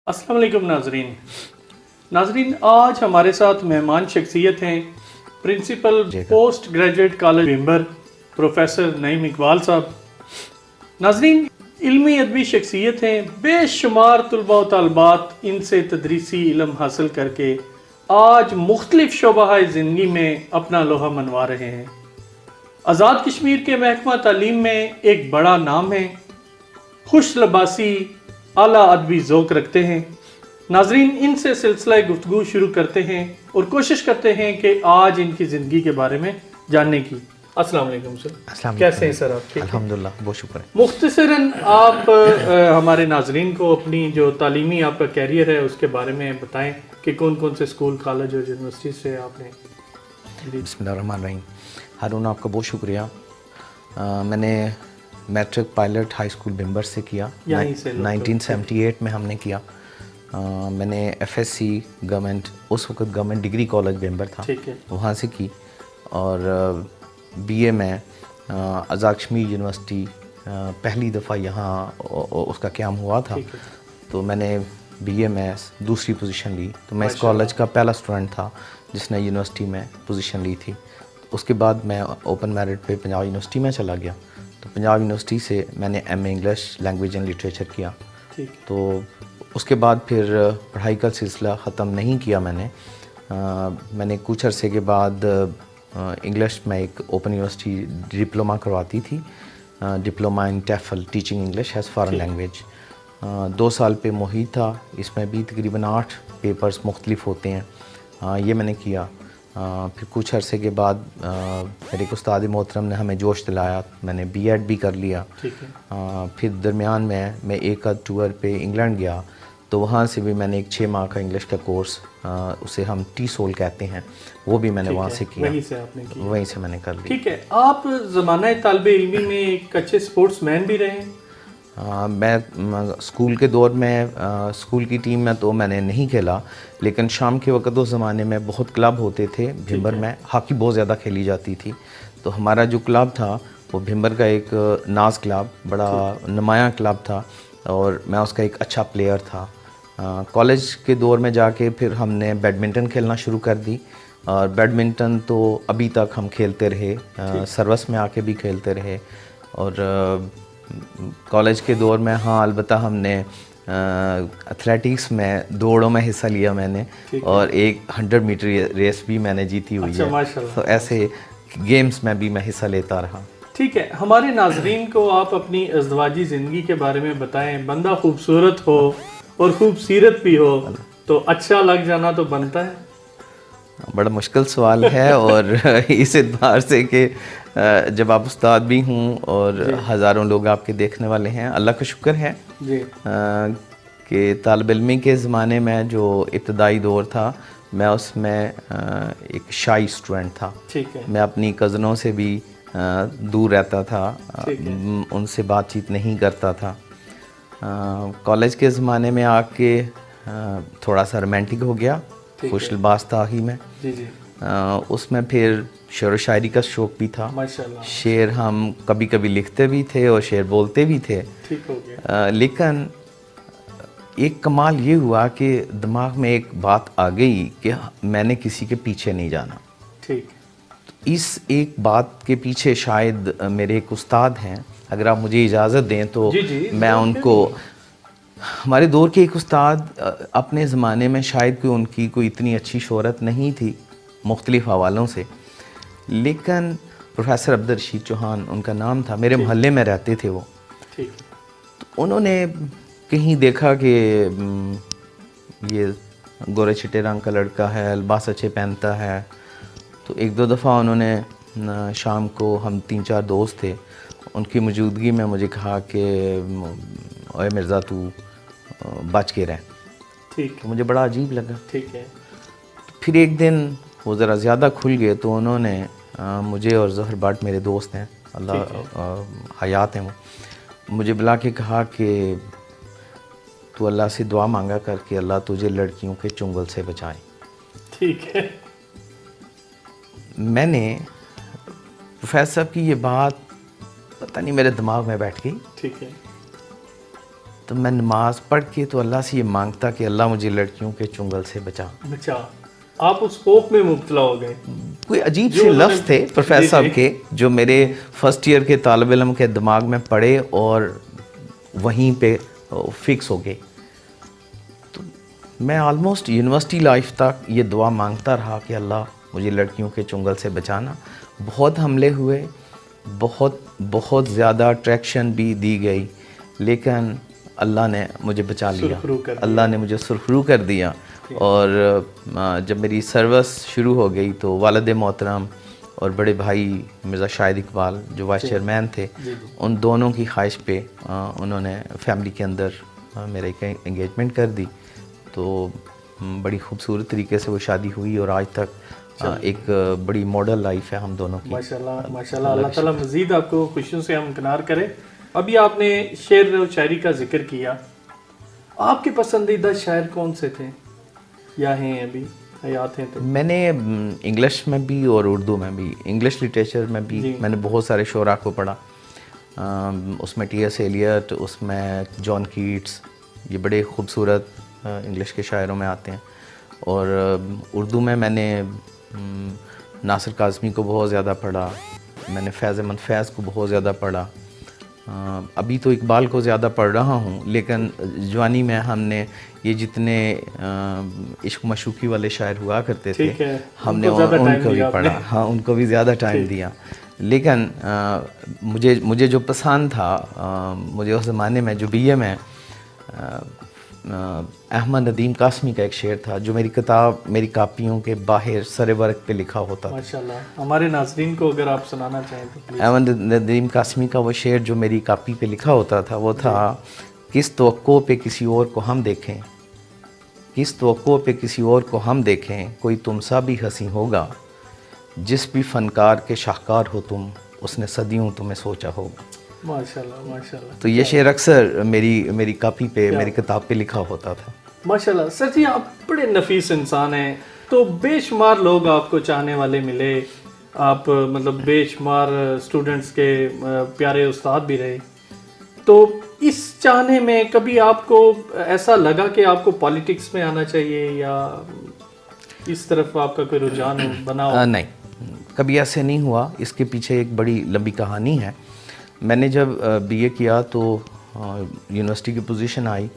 अस्सलाम वालेकुम नाजरीन, आज हमारे साथ मेहमान शख्सियत हैं principal post graduate college Bhimber professor Naeem Iqbal sahab. नाजरीन, इल्मी अदबी शख्सियत हैं, बेशुमार तलबा व तालबात इनसे तदरीसी इल्म हासिल करके आज मुख्तलिफ शोबा ज़िंदगी में अपना लोहा मनवा रहे हैं। आज़ाद कश्मीर के महकमा तालीम में एक बड़ा नाम है, खुश लबासी आला अदबी ज़ौक़ रखते हैं। नाजरीन, इनसे सिलसिला गुफ्तगू शुरू करते हैं और कोशिश करते हैं कि आज इनकी ज़िंदगी के बारे में जानने की। अस्सलाम वालेकुम सर, कैसे हैं सर आप? अल्हम्दुलिल्लाह, बहुत शुक्र है। मुख्तसरन आप हमारे नाजरीन को अपनी जो तालीमी आपका कैरियर है उसके बारे में बताएं कि कौन कौन से स्कूल, कॉलेज और यूनिवर्सिटी से आपने। बिस्मिल्लाहिर्रहमानिर्रहीम। हारून, आपका बहुत शुक्रिया। मैंने matric pilot high school Bhimber से किया, 1978 में हमने किया। मैंने एफएससी गवर्नमेंट, उस वक्त गवर्नमेंट डिग्री कॉलेज भिम्बर था, वहाँ से की। और बीए में आज़ाद कश्मीर यूनिवर्सिटी पहली दफ़ा यहाँ उसका क़याम हुआ था, तो मैंने बीए में दूसरी पोजीशन ली। तो मैं इस कॉलेज का पहला स्टूडेंट था जिसने यूनिवर्सिटी में पोजीशन ली थी। उसके बाद मैं ओपन मेरिट पे पंजाब यूनिवर्सिटी में चला गया। तो पंजाब यूनिवर्सिटी से मैंने MA English language and literature किया। तो उसके बाद फिर पढ़ाई का सिलसिला ख़त्म नहीं किया मैंने कुछ अरसे के बाद इंग्लिश में एक ओपन यूनिवर्सिटी डिप्लोमा करवाती थी, diploma in TEFL teaching English as foreign language. 2 साल पे मुहित था, इसमें भी तकरीबन 8 पेपर्स मुख्तलिफ होते हैं। ये मैंने किया। फिर कुछ अरसे के बाद मेरे एक उस्ताद मोहतरम ने हमें जोश दिलाया, मैंने बीएड भी कर लिया। फिर दरमियान में मैं एक आध टूर पे इंग्लैंड गया, तो वहाँ से भी मैंने एक 6 माह का इंग्लिश का कोर्स, उसे हम टी-सोल कहते हैं, वो भी मैंने वहाँ से किया। वहीं से मैंने कर लिया। ठीक है, आप ज़माना तालिबे इल्मी में एक अच्छे स्पोर्ट्समैन भी रहे। मैं स्कूल के दौर में स्कूल की टीम में तो मैंने नहीं खेला, लेकिन शाम के वक्त उस ज़माने में बहुत क्लब होते थे भिम्बर में, हॉकी बहुत ज़्यादा खेली जाती थी। तो हमारा जो क्लब था वो भिम्बर का एक नाज क्लब, बड़ा नुमायाँ क्लब था, और मैं उसका एक अच्छा प्लेयर था। कॉलेज के दौर में जाके फिर हमने बैडमिंटन खेलना शुरू कर दी, और बैडमिंटन तो अभी तक हम खेलते रहे, सर्विस में आके भी खेलते रहे। और कॉलेज के दौर में अलबत्ता हमने एथलेटिक्स में दौड़ों में हिस्सा लिया मैंने, और एक 100 मीटर रेस भी मैंने जीती हुई है। तो ऐसे गेम्स में भी मैं हिस्सा लेता रहा। ठीक है, हमारे नाजरीन को आप अपनी अज़दवाजी ज़िंदगी के बारे में बताएं। बंदा खूबसूरत हो और खूबसीरत भी हो तो अच्छा लग जाना तो बनता है। बड़ा मुश्किल सवाल है, और इस एतबार से कि जब आप उस्ताद भी हूँ और हज़ारों लोग आपके देखने वाले हैं, अल्लाह का शुक्र है कि तालिब इल्मी के ज़माने में जो इब्तदाई दौर था, मैं उसमें एक शाई स्टूडेंट था। मैं अपनी कज़नों से भी दूर रहता था, उनसे बातचीत नहीं करता था। कॉलेज के ज़माने में आके थोड़ा सा रोमांटिक हो गया, खुश लिबास था ही में। उसमें फिर शेर व शायरी का शौक़ भी था। शेर हम कभी कभी लिखते भी थे और शेर बोलते भी थे। लेकिन एक कमाल ये हुआ कि दिमाग में एक बात आ गई कि मैंने किसी के पीछे नहीं जाना। तो इस एक बात के पीछे शायद मेरे एक उस्ताद हैं, अगर आप मुझे इजाज़त दें तो मैं उनको, हमारे दौर के एक उस्ताद, अपने ज़माने में शायद कोई उनकी कोई इतनी अच्छी शोहरत नहीं थी मुख्तलिफ़ हवालों से, लेकिन प्रोफेसर अब्दुल रशीद चौहान उनका नाम था। मेरे मोहल्ले में रहते थे वो। तो उन्होंने कहीं देखा कि ये गोरे चिट्टे रंग का लड़का है, लिबास अच्छे पहनता है। तो 1-2 दफ़ा उन्होंने शाम को, हम 3-4 दोस्त थे, उनकी मौजूदगी में मुझे कहा कि ओए मिर्ज़ा, तू बच के रह। तो मुझे बड़ा अजीब लगा। फिर एक दिन वो ज़रा ज़्यादा खुल गए, तो उन्होंने मुझे और ज़हर भट्ट, मेरे दोस्त हैं, अल्लाह हयात हैं वो, मुझे बुला के कहा कि तू अल्लाह से दुआ मांगा कर कि अल्लाह तुझे लड़कियों के चुंगल से बचाए। ठीक है। मैंने प्रोफेसर साहब की ये बात पता नहीं मेरे दिमाग में बैठ गई। ठीक है। तो मैं नमाज पढ़ के तो अल्लाह से ये मांगता कि अल्लाह मुझे लड़कियों के चुंगल से बचा। अच्छा, आप उस होप में मुब्तला हो गए। कोई अजीब से लफ्ज़ थे प्रोफेसर साहब के जो मेरे फर्स्ट ईयर के तालिब इल्म के दिमाग में पड़े और वहीं पे फिक्स हो गए। तो मैं ऑलमोस्ट यूनिवर्सिटी लाइफ तक ये दुआ मांगता रहा कि अल्लाह मुझे लड़कियों के चुंगल से बचाना। बहुत हमले हुए, बहुत ज़्यादा अट्रैक्शन भी दी गई, लेकिन अल्लाह ने मुझे बचा लिया, अल्लाह ने मुझे सुरखरू कर दिया। और जब मेरी सर्विस शुरू हो गई तो वालिद मोहतरम और बड़े भाई मिर्ज़ा शाहिद इकबाल जो वाइस चेयरमैन थे, उन दोनों की ख्वाहिश पे उन्होंने फैमिली के अंदर मेरा एक एंगेजमेंट कर दी। तो बड़ी खूबसूरत तरीके से वो शादी हुई और आज तक एक बड़ी मॉडल लाइफ है हम दोनों की। माशाल्लाह माशाल्लाह, अल्लाह ताला मज़ीद आपको खुशियों से हमकिनार करे। अभी आपने शेर और शायरी का जिक्र किया, आपके पसंदीदा शायर कौन से थे या हैं अभी हयात हैं? तो मैंने इंग्लिश में भी और उर्दू में भी, इंग्लिश लिटरेचर में भी मैंने बहुत सारे शुरा को पढ़ा। उसमें टी.एस. एलियट, उसमें जॉन कीट्स, ये बड़े खूबसूरत इंग्लिश के शायरों में आते हैं। और उर्दू में मैंने नासिर काज़मी को बहुत ज़्यादा पढ़ा, मैंने फैज़ अहमद फैज़ को बहुत ज़्यादा पढ़ा। अभी तो इकबाल को ज़्यादा पढ़ रहा हूँ, लेकिन जवानी में हमने ये जितने इश्क मशूक़ी वाले शायर हुआ करते थे हमने उनको भी पढ़ा। हाँ, उनको भी ज़्यादा टाइम दिया। लेकिन मुझे जो पसंद था, मुझे उस ज़माने में जो BA में अहमद नदीम कासमी का एक शेर था जो मेरी कापियों के बाहर सरे वर्क पे लिखा होता था। माशाल्लाह, हमारे नाज़रीन को अगर आप सुनाना चाहें तो प्लीज़। अहमद नदीम कासमी का वो शेर जो मेरी कापी पे लिखा होता था वो था, किस तवक्को पे किसी और को हम देखें, किस तवक्को पे किसी और को हम देखें, कोई तुम सा भी हंसी होगा, जिस भी फनकार के शाहकार हो तुम, उसने सदियों तुम्हें सोचा होगा। माशाल्लाह माशाल्लाह। तो ये शेर अक्सर मेरी कापी पे, मेरी किताब पे लिखा होता था। माशाल्लाह। सर जी, आप बड़े नफीस इंसान हैं, तो बेशुमार लोग आपको चाहने वाले मिले, आप मतलब बेशुमार स्टूडेंट्स के प्यारे उस्ताद भी रहे। तो इस चाहने में कभी आपको ऐसा लगा कि आपको पॉलिटिक्स में आना चाहिए या इस तरफ आपका कोई रुझान बना हो? नहीं, कभी ऐसे नहीं हुआ। इसके पीछे एक बड़ी लंबी कहानी है। मैंने जब BA किया तो यूनिवर्सिटी की पोजीशन आई,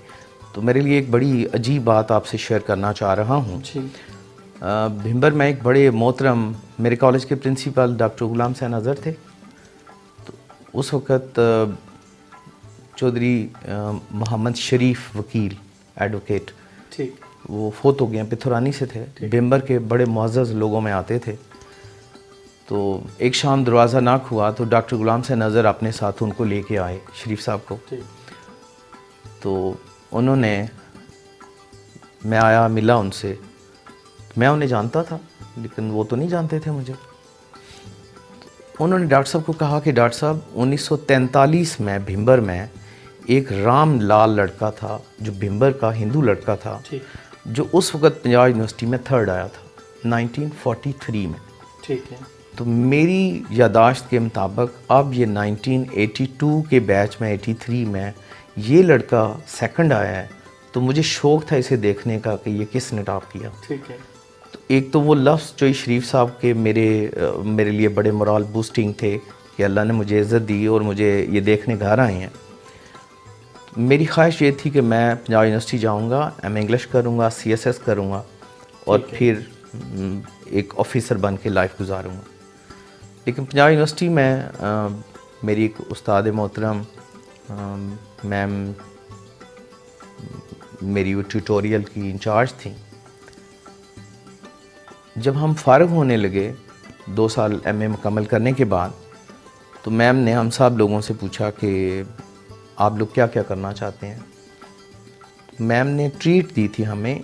तो मेरे लिए एक बड़ी अजीब बात आपसे शेयर करना चाह रहा हूँ। भिंबर में एक बड़े मोहतरम मेरे कॉलेज के प्रिंसिपल डॉक्टर गुलाम हुसैन अज़हर थे। तो उस वक़्त चौधरी मोहम्मद शरीफ वकील एडवोकेट, ठीक, वो फोत हो गए, पिथुरानी से थे, भिंबर के बड़े मुअज़्ज़ज़ लोगों में आते थे। तो एक शाम दरवाज़ा नाक हुआ तो डॉक्टर गुलाम हुसैन अज़हर अपने साथ उनको लेके आए, शरीफ साहब को। तो उन्होंने, मैं आया, मिला उनसे, मैं उन्हें जानता था लेकिन वो तो नहीं जानते थे मुझे। उन्होंने डॉक्टर साहब को कहा कि डॉक्टर साहब, 1943 में भिंबर में एक राम लाल लड़का था जो भिंबर का हिंदू लड़का था, जो उस वक़्त पंजाब यूनिवर्सिटी में 3rd आया था 1943 में। ठीक है। तो मेरी यादाश्त के मुताबिक अब ये 1982 के बैच में, 83 में ये लड़का 2nd आया है। तो मुझे शौक़ था इसे देखने का कि ये किसने टॉप किया। ठीक है। तो एक तो वो लफ्ज़ जो शरीफ साहब के मेरे लिए बड़े मोरल बूस्टिंग थे कि अल्लाह ने मुझे इज़्ज़त दी और मुझे ये देखने घर आए हैं। तो मेरी ख्वाहिश ये थी कि मैं पंजाब यूनिवर्सिटी जाऊँगा, MA इंग्लिश करूँगा, CSS करूँगा और फिर एक ऑफिसर बन के लाइफ गुजारूँगा। लेकिन पंजाब यूनिवर्सिटी में मेरी एक उस्ताद मोहतरम मैम मेरी वो ट्यूटोरियल की इंचार्ज थी। जब हम फ़ारिग होने लगे 2 साल MA मुकम्मल करने के बाद, तो मैम ने हम सब लोगों से पूछा कि आप लोग क्या क्या करना चाहते हैं। मैम ने ट्रीट दी थी हमें,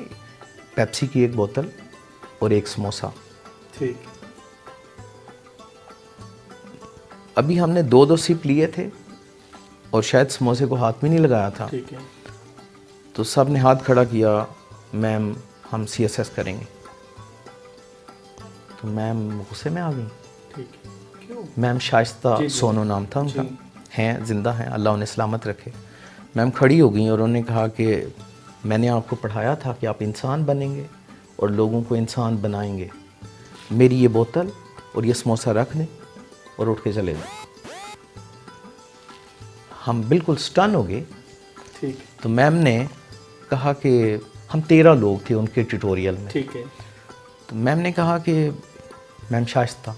पेप्सी की एक बोतल और एक समोसा। ठीक। अभी हमने 2-2 सिप लिए थे और शायद समोसे को हाथ में नहीं लगाया था। ठीक है। तो सब ने हाथ खड़ा किया, मैम हम CSS करेंगे। तो मैम गुस्से में आ गई। ठीक है। क्यों? मैम शाइस्ता सोनो नाम था उनका, हैं, ज़िंदा हैं, अल्लाह उन्हें सलामत रखे। मैम खड़ी हो गई और उन्होंने कहा कि मैंने आपको पढ़ाया था कि आप इंसान बनेंगे और लोगों को इंसान बनाएंगे। मेरी ये बोतल और ये समोसा रख दें और उठ के चले जाएं। हम बिल्कुल स्टन हो गए। ठीक। तो मैम ने कहा कि हम 13 लोग थे उनके ट्यूटोरियल में। ठीक है। तो मैम ने कहा कि मैम शाइस्ता,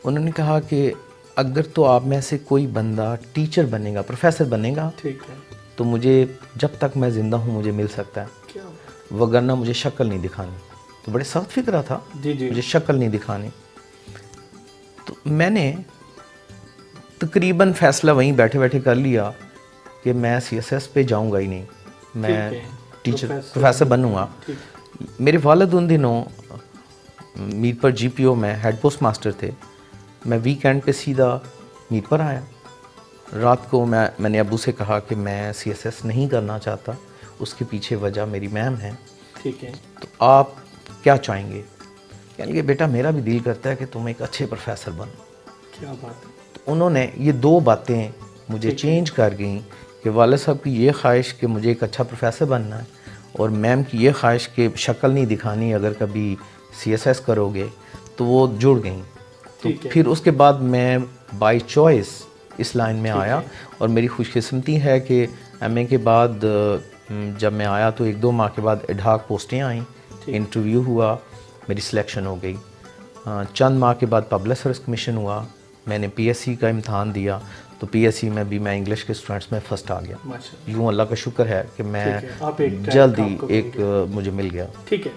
उन्होंने कहा कि अगर तो आप में से कोई बंदा टीचर बनेगा, प्रोफेसर बनेगा, ठीक है, तो मुझे जब तक मैं ज़िंदा हूँ मुझे मिल सकता है, क्या वगरना मुझे शक्ल नहीं दिखानी। तो बड़े सख्त फिक्रा था। जी जी। मुझे शक्ल नहीं दिखानी। तो मैंने तकरीबन फ़ैसला वहीं बैठे बैठे कर लिया कि मैं CSS पे जाऊंगा ही नहीं, मैं टीचर प्रोफेसर बनूंगा। मेरे वालिद उन दिनों मीरपुर GPO में हेड पोस्ट मास्टर थे। मैं वीकेंड पे सीधा मीरपुर आया। रात को मैंने अबू से कहा कि मैं CSS नहीं करना चाहता, उसके पीछे वजह मेरी मैम है। ठीक है। तो आप क्या चाहेंगे? कहने लगे बेटा मेरा भी दिल करता है कि तुम एक अच्छे प्रोफेसर बनो। क्या बात है। तो उन्होंने ये 2 बातें मुझे चेंज कर गई कि वालिद साहब की ये ख्वाहिश कि मुझे एक अच्छा प्रोफेसर बनना है और मैम की ये ख्वाहिश कि शक्ल नहीं दिखानी अगर कभी CSS करोगे, तो वो जुड़ गई। तो फिर उसके बाद मैं बाय चॉइस इस लाइन में आया और मेरी खुशकिस्मती है कि MA के बाद जब मैं आया तो 1-2 माह के बाद एडहॉक पोस्टें आईं, इंटरव्यू हुआ, मेरी सिलेक्शन हो गई। चंद माह के बाद पब्लिक सर्विस कमीशन हुआ, मैंने PSC का इम्तहान दिया, तो PSC में भी मैं इंग्लिश के स्टूडेंट्स में फ़र्स्ट आ गया। यूँ अल्लाह का शुक्र है कि मैं जल्दी एक मुझे मिल गया। ठीक है।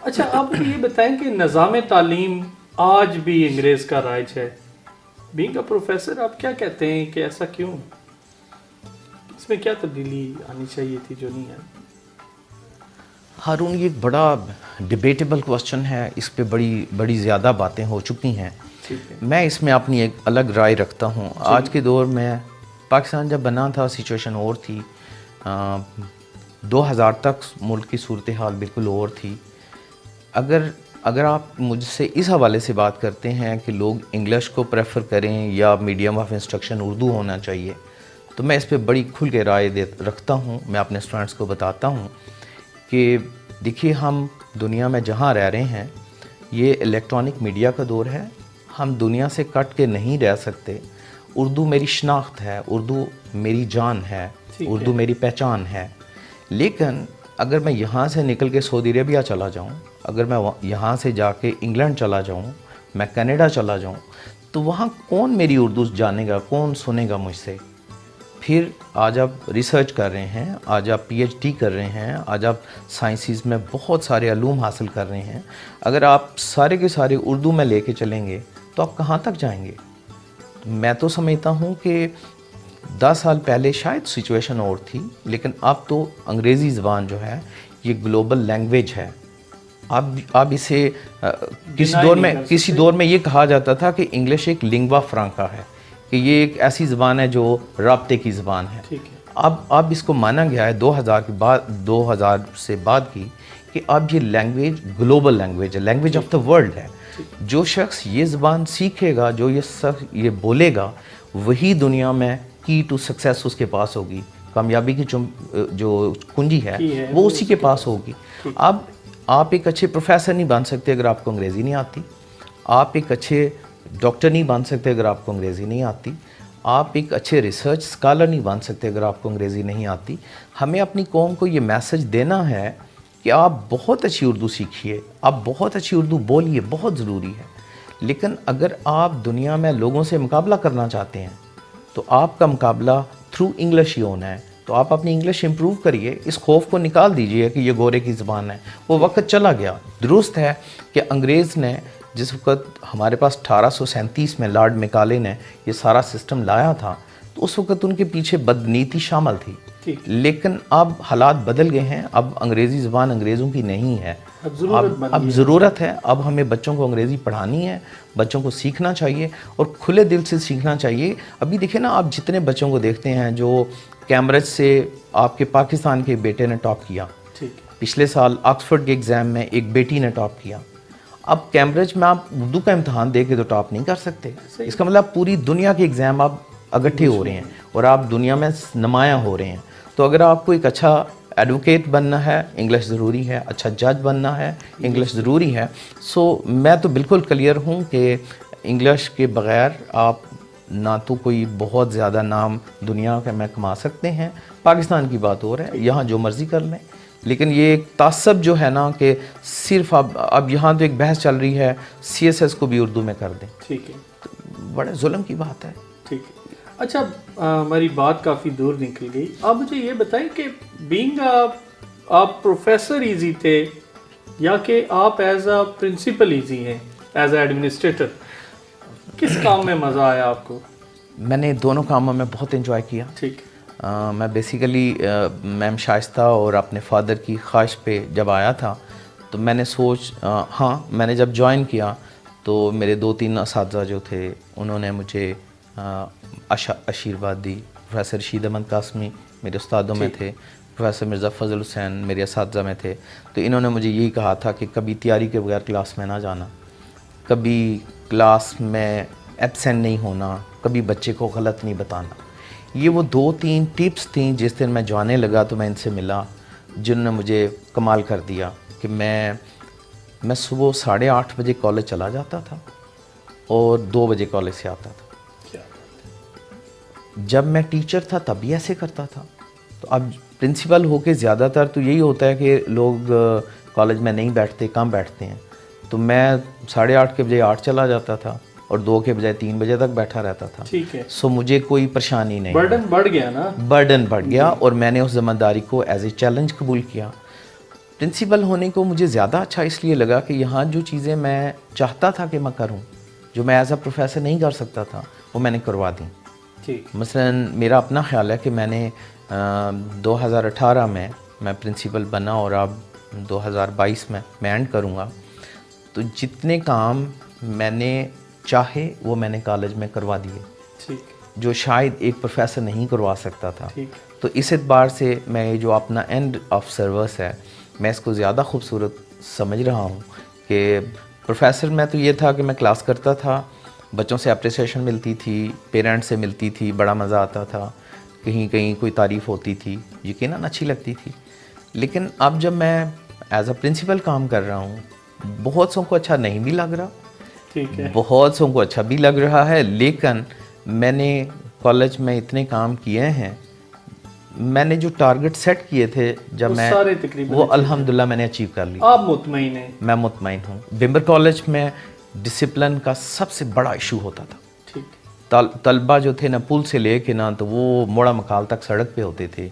अच्छा, आप ये बताएं कि निज़ाम तालीम आज भी अंग्रेज़ का राज है। बीइंग अ प्रोफेसर आप क्या कहते हैं कि ऐसा क्यों? इसमें क्या तब्दीली आनी चाहिए थी जो नहीं है? हारून, ये एक बड़ा डिबेटेबल क्वेश्चन है। इस पे बड़ी ज़्यादा बातें हो चुकी हैं। मैं इसमें अपनी एक अलग राय रखता हूँ। आज के दौर में पाकिस्तान जब बना था सिचुएशन और थी, 2000 तक मुल्क की सूरत हाल बिल्कुल और थी। अगर आप मुझसे इस हवाले से बात करते हैं कि लोग इंग्लिश को प्रेफर करें या मीडियम ऑफ इंस्ट्रक्शन उर्दू होना चाहिए, तो मैं इस पे बड़ी खुल के राय रखता हूँ। मैं अपने स्टूडेंट्स को बताता हूँ कि देखिए, हम दुनिया में जहाँ रह रहे हैं ये इलेक्ट्रॉनिक मीडिया का दौर है। हम दुनिया से कट के नहीं रह सकते। उर्दू मेरी शनाख्त है, उर्दू मेरी जान है, उर्दू मेरी पहचान है। लेकिन अगर मैं यहाँ से निकल के सऊदी अरेबिया चला जाऊँ, अगर मैं यहाँ से जाके इंग्लैंड चला जाऊँ, मैं कनाडा चला जाऊँ, तो वहाँ कौन मेरी उर्दू जानेगा, कौन सुनेगा मुझसे? फिर आज आप रिसर्च कर रहे हैं, आज आप PhD कर रहे हैं, आज आप साइंसेस में बहुत सारे अलूम हासिल कर रहे हैं। अगर आप सारे के सारे उर्दू में लेके चलेंगे तो आप कहाँ तक जाएंगे? मैं तो समझता हूँ कि 10 साल पहले शायद सिचुएशन और थी, लेकिन अब तो अंग्रेज़ी ज़बान जो है ये ग्लोबल लैंग्वेज है। अब इसे किसी दौर में ये कहा जाता था कि इंग्लिश एक लिंग्वा फ्रांका है, कि ये एक ऐसी ज़बान है जो राब्ते की ज़बान है। अब इसको माना गया है 2000 से बाद की कि अब ये लैंग्वेज ग्लोबल लैंग्वेज है, लैंग्वेज ऑफ द वर्ल्ड है। जो शख्स ये ज़बान सीखेगा, जो ये बोलेगा, वही दुनिया में की टू सक्सेस उसके पास होगी। कामयाबी की जो कुंजी है वो उसी के पास होगी। अब आप एक अच्छे प्रोफेसर नहीं बन सकते अगर आपको अंग्रेज़ी नहीं आती। आप एक अच्छे डॉक्टर नहीं बन सकते अगर आपको अंग्रेज़ी नहीं आती। आप एक अच्छे रिसर्च स्कॉलर नहीं बन सकते अगर आपको अंग्रेज़ी नहीं आती। हमें अपनी कौम को ये मैसेज देना है कि आप बहुत अच्छी उर्दू सीखिए, आप बहुत अच्छी उर्दू बोलिए, बहुत ज़रूरी है। लेकिन अगर आप दुनिया में लोगों से मुकाबला करना चाहते हैं तो आपका मुकाबला थ्रू इंग्लिश ही होना है। तो आप अपनी इंग्लिश इम्प्रूव करिए, इस खौफ को निकाल दीजिए कि ये गोरे की ज़बान है। वो वक्त चला गया। दुरुस्त है कि अंग्रेज़ ने जिस वक्त हमारे पास 1837 में लॉर्ड मैकाले ने ये सारा सिस्टम लाया था, तो उस वक्त उनके पीछे बदनीति शामिल थी। लेकिन अब हालात बदल गए हैं। अब अंग्रेज़ी ज़बान अंग्रेज़ों की नहीं है। अब ज़रूरत है, अब हमें बच्चों को अंग्रेज़ी पढ़ानी है, बच्चों को सीखना चाहिए और खुले दिल से सीखना चाहिए। अभी देखिए ना, आप जितने बच्चों को देखते हैं जो कैम्ब्रिज से आपके पाकिस्तान के बेटे ने टॉप किया, पिछले साल ऑक्सफोर्ड के एग्ज़ाम में एक बेटी ने टॉप किया। अब कैम्ब्रिज में आप उर्दू का इम्तहान दे के तो टॉप नहीं कर सकते। इसका मतलब पूरी दुनिया के एग्ज़ाम आप इकट्ठे हो रहे हैं और आप दुनिया में नुमायाँ हो रहे हैं। तो अगर आपको एक अच्छा एडवोकेट बनना है, इंग्लिश ज़रूरी है, अच्छा जज बनना है, इंग्लिश ज़रूरी है। सो मैं तो बिल्कुल क्लियर हूँ कि इंग्लिश के बग़ैर आप ना तो कोई बहुत ज़्यादा नाम दुनिया का में कमा सकते हैं, पाकिस्तान की बात हो रहा है, यहाँ जो मर्ज़ी कर लें, लेकिन ये एक तासब जो है ना कि सिर्फ अब यहाँ तो एक बहस चल रही है CSS को भी उर्दू में कर दें। ठीक है, तो बड़े जुल्म की बात है। ठीक है। अच्छा, हमारी बात काफ़ी दूर निकल गई। आप मुझे ये बताएं कि बीइंग आप प्रोफेसर इजी थे या कि आप एज अ प्रिंसिपल इजी हैं, एज अ एडमिनिस्ट्रेटर, किस काम में मज़ा आया आपको? मैंने दोनों कामों में बहुत एंजॉय किया। ठीक। मैं बेसिकली मैम शाइस्ता और अपने फादर की ख्वाहिश पे जब आया था तो मैंने हाँ, मैंने जब ज्वाइन किया तो मेरे 2-3 असातिज़ा जो थे उन्होंने मुझे आशीर्वाद दी। प्रोफेसर रशीद अहमद कासमी मेरे उस्तादों में थे, प्रोफेसर मिर्ज़ा फजल हुसैन मेरे असातिज़ा में थे। तो इन्होंने मुझे यही कहा था कि कभी तैयारी के बगैर क्लास में ना जाना, कभी क्लास में एब्सेंट नहीं होना, कभी बच्चे को गलत नहीं बताना। ये वो 2-3 टिप्स थी जिस दिन मैं जाने लगा तो मैं इनसे मिला, जिन्होंने मुझे कमाल कर दिया कि मैं सुबह 8:30 बजे कॉलेज चला जाता था और 2 बजे कॉलेज से आता था। जब मैं टीचर था तब भी ऐसे करता था। तो अब प्रिंसिपल होके ज़्यादातर तो यही होता है कि लोग कॉलेज में नहीं बैठते, कम बैठते हैं। तो मैं 8:30 के बजाय 8 चला जाता था और 2 के बजाय 3 बजे तक बैठा रहता था। ठीक है। सो मुझे कोई परेशानी नहीं, बर्डन बढ़ गया ना, बर्डन बढ़ गया और मैंने उस ज़िम्मेदारी को एज ए चैलेंज कबूल किया। प्रिंसिपल होने को मुझे ज़्यादा अच्छा इसलिए लगा कि यहाँ जो चीज़ें मैं चाहता था कि मैं करूँ, जो मैं एज अ प्रोफेसर नहीं कर सकता था, वो मैंने करवा दी। मसलन मेरा अपना ख्याल है कि मैंने 2018 में मैं प्रिंसिपल बना और अब 2022 में मैं एंड करूँगा। तो जितने काम मैंने चाहे वो मैंने कॉलेज में करवा दिए, ठीक, जो शायद एक प्रोफेसर नहीं करवा सकता था। ठीक। तो इस एतबार से मैं जो अपना एंड ऑफ सर्विस है, मैं इसको ज़्यादा खूबसूरत समझ रहा हूँ कि प्रोफेसर में तो ये था कि मैं क्लास करता था, बच्चों से अप्रिसिएशन मिलती थी, पेरेंट्स से मिलती थी, बड़ा मज़ा आता था, कहीं कहीं कोई तारीफ़ होती थी, यकीनन अच्छी लगती थी। लेकिन अब जब मैं एज अ प्रिंसिपल काम कर रहा हूँ, बहुत सौ को अच्छा नहीं भी लग रहा, ठीक है, बहुत सौ को अच्छा भी लग रहा है। लेकिन मैंने कॉलेज में इतने काम किए हैं, मैंने जो टारगेट सेट किए थे जब मैं सारे तकरीबन वो अल्हम्दुलिल्लाह मैंने अचीव कर लिया। आप मुतमईन हैं? मैं मुतमईन हूँ। बिम्बर कॉलेज में डिसिप्लिन का सबसे बड़ा इशू होता था। ठीक। तलबा जो थे ना, पुल से लेके ना तो वो मोड़ा मकाल तक सड़क पे होते थे,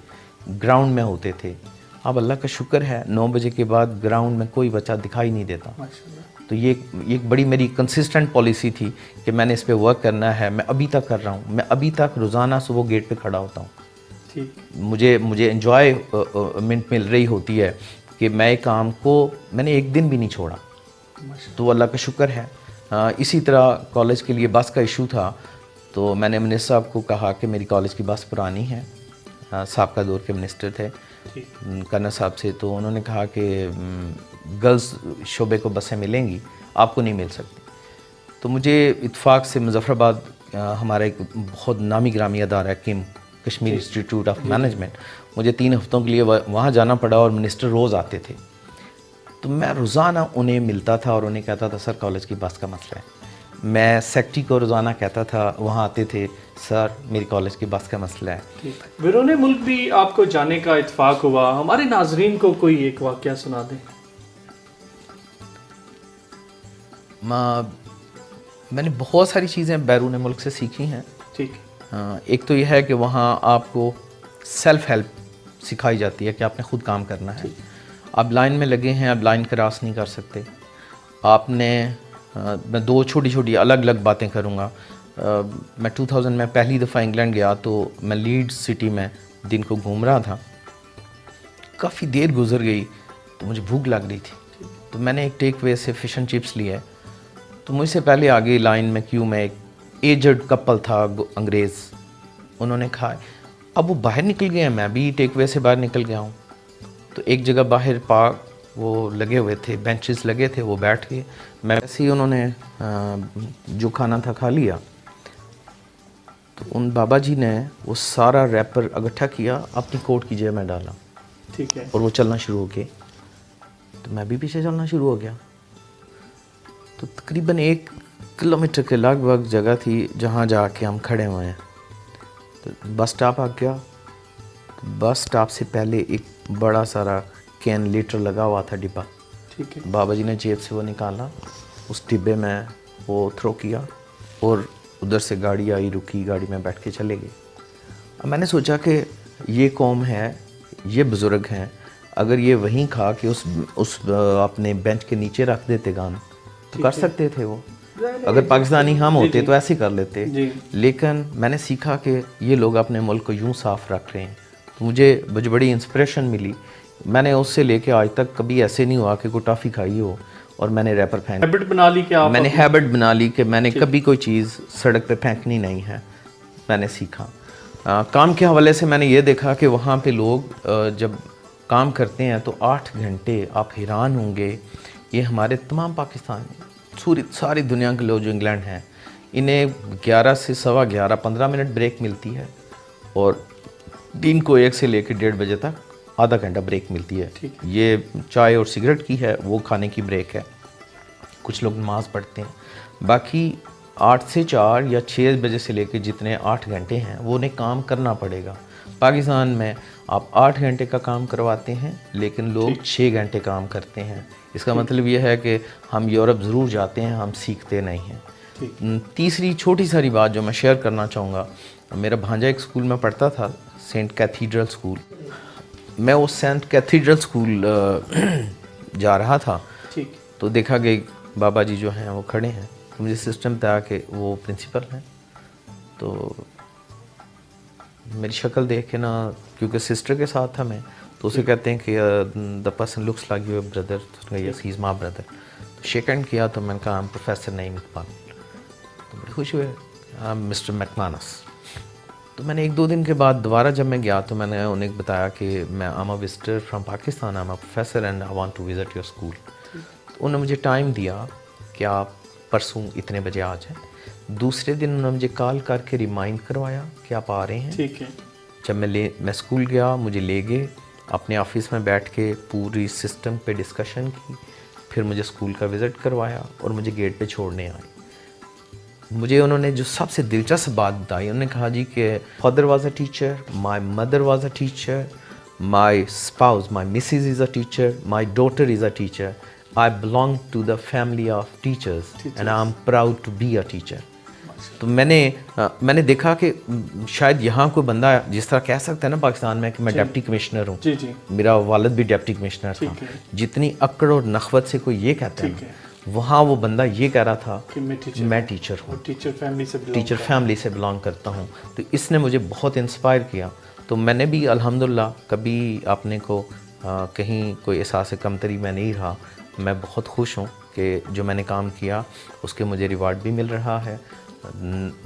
ग्राउंड में होते थे। अब अल्लाह का शुक्र है 9 बजे के बाद ग्राउंड में कोई बच्चा दिखाई नहीं देता। तो ये एक बड़ी मेरी कंसिस्टेंट पॉलिसी थी कि मैंने इस पे वर्क करना है। मैं अभी तक कर रहा हूँ, मैं अभी तक रोज़ाना सुबह गेट पे खड़ा होता हूँ। मुझे एंजॉयमेंट मिल रही होती है कि मैं काम को मैंने एक दिन भी नहीं छोड़ा, तो अल्लाह का शुक्र है। इसी तरह कॉलेज के लिए बस का इशू था, तो मैंने मिनिस्टर साहब को कहा कि मेरी कॉलेज की बस पुरानी है। साबका दौर के मिनिस्टर थे कर्नल साहब से, तो उन्होंने कहा कि गर्ल्स शोबे को बसें मिलेंगी, आपको नहीं मिल सकती। तो मुझे इत्फाक से मुजफ्फराबाद हमारा एक बहुत नामी ग्रामी अदारा है किम, कश्मीर इंस्टीट्यूट ऑफ मैनेजमेंट, मुझे 3 हफ्तों के लिए वहाँ जाना पड़ा और मिनिस्टर रोज़ आते थे। तो मैं रोज़ाना उन्हें मिलता था और उन्हें कहता था सर कॉलेज की बस का मसला है। मैं सेक्रेटरी को रोज़ाना कहता था, वहाँ आते थे, सर मेरी कॉलेज की बस का मसला है। बिरूने मुल्क भी आपको जाने का इत्फाक हुआ, हमारे नाजरीन को कोई एक वाक़या सुना दें। मैंने बहुत सारी चीज़ें बैरून मुल्क से सीखी हैं। ठीक। एक तो यह है कि वहाँ आपको सेल्फ हेल्प सिखाई जाती है कि आपने ख़ुद काम करना है। आप लाइन में लगे हैं, आप लाइन क्रॉस नहीं कर सकते। आपने मैं 2 छोटी छोटी अलग अलग बातें करूँगा। मैं 2000 में पहली दफ़ा इंग्लैंड गया तो मैं लीड्स सिटी में दिन को घूम रहा था। काफ़ी देर गुजर गई तो मुझे भूख लग रही थी, तो मैंने एक टेक वे से फ़िश एंड चिप्स लिए। तो मुझसे पहले आगे लाइन में क्यू में एक एजड कपल था अंग्रेज़, उन्होंने खाए। अब वो बाहर निकल गए हैं, मैं भी टेक वे से बाहर निकल गया हूँ। तो एक जगह बाहर पार्क वो लगे हुए थे, बेंचेस लगे थे, वो बैठ के मैं ऐसे ही उन्होंने जो खाना था खा लिया। तो उन बाबा जी ने वो सारा रैपर इकट्ठा किया, अपनी कोट की जेब में डाला, ठीक है, और वो चलना शुरू हो गए। तो मैं भी पीछे चलना शुरू हो गया। तो तकरीबन 1 किलोमीटर के लगभग जगह थी जहाँ जाके हम खड़े हुए हैं। तो बस स्टॉप आ गया। तो बस स्टॉप से पहले एक बड़ा सारा कैन लीटर लगा हुआ था डिब्बा। ठीक है, बाबा जी ने जेब से वो निकाला, उस डिब्बे में वो थ्रो किया, और उधर से गाड़ी आई, रुकी, गाड़ी में बैठ के चले गए। अब मैंने सोचा कि ये कौम है, ये बुज़ुर्ग हैं, अगर ये वहीं खा के उस अपने बेंच के नीचे रख देते गान तो कर सकते थे वो। अगर पाकिस्तानी हम होते तो ऐसे कर लेते। लेकिन मैंने सीखा कि ये लोग अपने मुल्क को यूं साफ़ रख रहे हैं, तो मुझे बड़ी इंस्पिरेशन मिली। मैंने उससे लेके आज तक कभी ऐसे नहीं हुआ कि कोई टॉफ़ी खाई हो और मैंने रैपर फेंक। हैबिट बना ली कि आप मैंने हैबिट बना ली कि मैंने कभी कोई चीज़ सड़क पे फेंकनी नहीं है। मैंने सीखा। काम के हवाले से मैंने ये देखा कि वहाँ पे लोग जब काम करते हैं तो 8 घंटे, आप हैरान होंगे, ये हमारे तमाम पाकिस्तान सारी दुनिया के लोग जो इंग्लैंड हैं, इन्हें 11 से 11:15 15 मिनट ब्रेक मिलती है, और दिन को 1 से लेकर 1:30 बजे तक आधा घंटा ब्रेक मिलती है। ये चाय और सिगरेट की है, वो खाने की ब्रेक है। कुछ लोग नमाज़ पढ़ते हैं। बाकी 8 से 4 या 6 बजे से लेकर जितने 8 घंटे हैं वो उन्हें काम करना पड़ेगा। पाकिस्तान में आप 8 घंटे का काम करवाते हैं, लेकिन लोग 6 घंटे काम करते हैं। इसका मतलब ये है कि हम यूरोप ज़रूर जाते हैं, हम सीखते नहीं हैं। तीसरी छोटी सारी बात जो मैं शेयर करना चाहूँगा, मेरा भांजा एक स्कूल में पढ़ता था, सेंट कैथीड्रल स्कूल। मैं उस सेंट कैथीड्रल स्कूल जा रहा था, तो देखा कि बाबा जी जो हैं वो खड़े हैं। तो मुझे सिस्टम बताया कि वो प्रिंसिपल हैं। तो मेरी शक्ल देख के ना, क्योंकि सिस्टर के साथ था मैं, तो उसे कहते हैं कि the person looks like your brother, तो yes he is my brother. तो शेक हैंड किया, तो मैंने कहा प्रोफेसर नईम इकबाल। तो बड़े खुश हुए, मिस्टर मैकमानस। तो मैंने 1-2 दिन के बाद दोबारा जब मैं गया तो मैंने उन्हें बताया कि मैं am a visitor from Pakistan, I am a professor and I want to visit your school. तो उन्होंने मुझे टाइम दिया कि आप परसों इतने बजे आ जाएं। दूसरे दिन उन्होंने मुझे कॉल करके रिमाइंड करवाया कि आप आ रहे हैं। ठीक है। जब मैं स्कूल गया, मुझे ले गए, अपने ऑफिस में बैठ के पूरी सिस्टम पे डिस्कशन की, फिर मुझे स्कूल का विज़िट करवाया और मुझे गेट पे छोड़ने आए। मुझे उन्होंने जो सबसे दिलचस्प बात बताई, उन्होंने कहा जी कि father was a teacher, my mother was a teacher, my spouse, my missus is a teacher, my daughter is a teacher, I belong to the family of teachers and I am proud to be a teacher. तो मैंने देखा कि शायद यहाँ कोई बंदा जिस तरह कह सकता है ना पाकिस्तान में कि मैं डिप्टी कमिश्नर हूँ, मेरा वालिद भी डिप्टी कमिश्नर था, जितनी अक्ड़ और नखवत से कोई ये कहता है, वहाँ वो बंदा ये कह रहा था कि मैं टीचर हूँ, टीचर फैमिली से बिलोंग करता हूँ। तो इसने मुझे बहुत इंस्पायर किया। तो मैंने भी अल्हम्दुलिल्लाह कभी अपने को कहीं कोई एहसास कमतरी में नहीं रहा। मैं बहुत खुश हूँ कि जो मैंने काम किया उसके मुझे रिवार्ड भी मिल रहा है,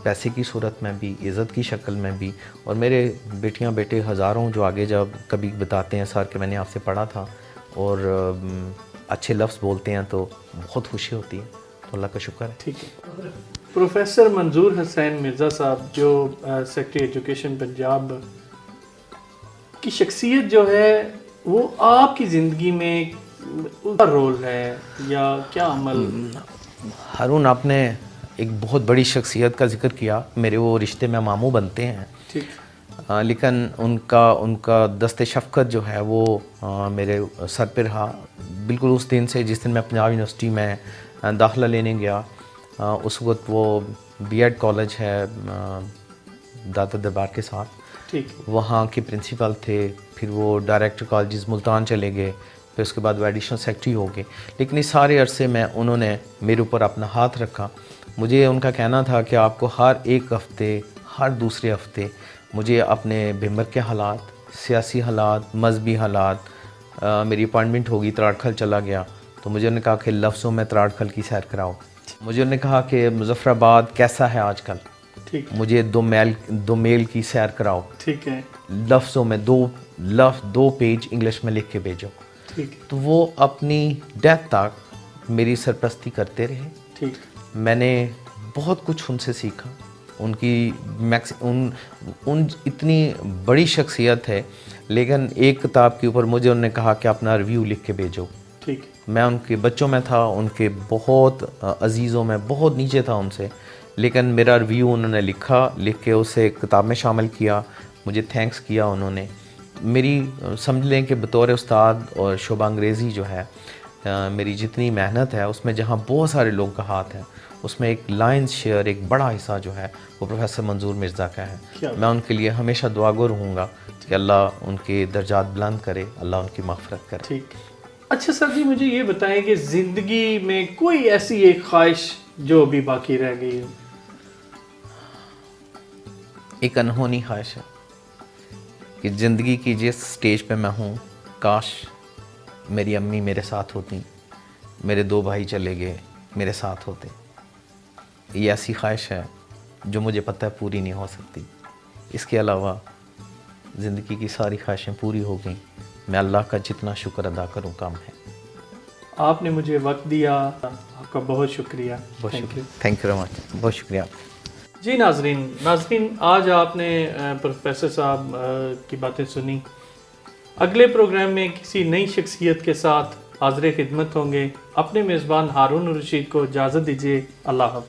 पैसे की सूरत में भी, इज़्ज़त की शक्ल में भी। और मेरे बेटियां बेटे हज़ारों जो आगे जब कभी बताते हैं सर कि मैंने आपसे पढ़ा था, और अच्छे लफ्ज़ बोलते हैं तो बहुत खुशी होती है। तो अल्लाह का शुक्र है। ठीक है। प्रोफेसर मंजूर हुसैन मिर्ज़ा साहब जो सेक्रेटरी एजुकेशन पंजाब की शख्सियत जो है, वो आपकी ज़िंदगी में उसका रोल है या क्या अमल? हारून, आपने एक बहुत बड़ी शख्सियत का जिक्र किया। मेरे वो रिश्ते में मामू बनते हैं, ठीक, लेकिन उनका दस्ते शफ़क़त जो है वो मेरे सर पे रहा बिल्कुल उस दिन से जिस दिन मैं पंजाब यूनिवर्सिटी में दाखिला लेने गया। उस वक्त वो बीएड कॉलेज है दाता दरबार के साथ, ठीक, वहाँ के प्रिंसिपल थे। फिर वो डायरेक्टर कॉलेज मुल्तान चले गए, फिर उसके बाद वो एडिशनल सेक्रेटरी हो गए। लेकिन इस सारे अरसे में उन्होंने मेरे ऊपर अपना हाथ रखा। मुझे उनका कहना था कि आपको हर एक हफ़्ते, हर दूसरे हफ़्ते मुझे अपने भिम्बर के हालात, सियासी हालात, मजहबी हालात, मेरी अपॉइंटमेंट होगी, त्राड़खल चला गया तो मुझे उन्होंने कहा कि लफ्ज़ों में त्राड़खल की सैर कराओ। मुझे उन्होंने कहा कि मुजफ्फराबाद कैसा है आजकल, ठीक, मुझे दो मेल की सैर कराओ, ठीक है, लफ्ज़ों में 2 पेज इंग्लिश में लिख के भेजो। ठीक, तो वो अपनी डेथ तक मेरी सरपरस्ती करते रहे। ठीक, मैंने बहुत कुछ उनसे सीखा उनकी उन इतनी बड़ी शख्सियत है, लेकिन एक किताब के ऊपर मुझे उन्होंने कहा कि अपना रिव्यू लिख के भेजो। ठीक। मैं उनके बच्चों में था, उनके बहुत अजीज़ों में, बहुत नीचे था उनसे, लेकिन मेरा रिव्यू उन्होंने लिख के उसे किताब में शामिल किया। मुझे थैंक्स किया उन्होंने। मेरी समझ लें कि बतौर उस्ताद और शोबा अंग्रेज़ी जो है, मेरी जितनी मेहनत है उसमें जहाँ बहुत सारे लोगों का हाथ है, उसमें एक लायंस शेयर, एक बड़ा हिस्सा जो है वो प्रोफेसर मंजूर मिर्ज़ा का है। मैं उनके लिए हमेशा दुआगो रहूँगा कि अल्लाह उनके दर्जात बुलंद करे, अल्लाह उनकी मग़फ़िरत करे। ठीक। अच्छा सर जी, मुझे ये बताएं कि ज़िंदगी में कोई ऐसी एक ख्वाहिश जो अभी बाकी रह गई हो? एक अनहोनी ख्वाहिश है कि ज़िंदगी की जिस स्टेज पे मैं हूँ, काश मेरी अम्मी मेरे साथ होती, मेरे 2 भाई चले गए, मेरे साथ होते। ये ऐसी ख्वाहिश है जो मुझे पता है पूरी नहीं हो सकती। इसके अलावा ज़िंदगी की सारी ख्वाहिशें पूरी हो गई। मैं अल्लाह का जितना शुक्र अदा करूँ कम है। आपने मुझे वक्त दिया, आपका बहुत शुक्रिया। थैंक यू वेरी मच, बहुत शुक्रिया। जी नाज़रीन, आज आपने प्रोफेसर साहब की बातें सुनी। अगले प्रोग्राम में किसी नई शख्सियत के साथ हाज़िर खिदमत होंगे। अपने मेज़बान हारून रशीद को इजाज़त दीजिए। अल्लाह हाफ़िज़।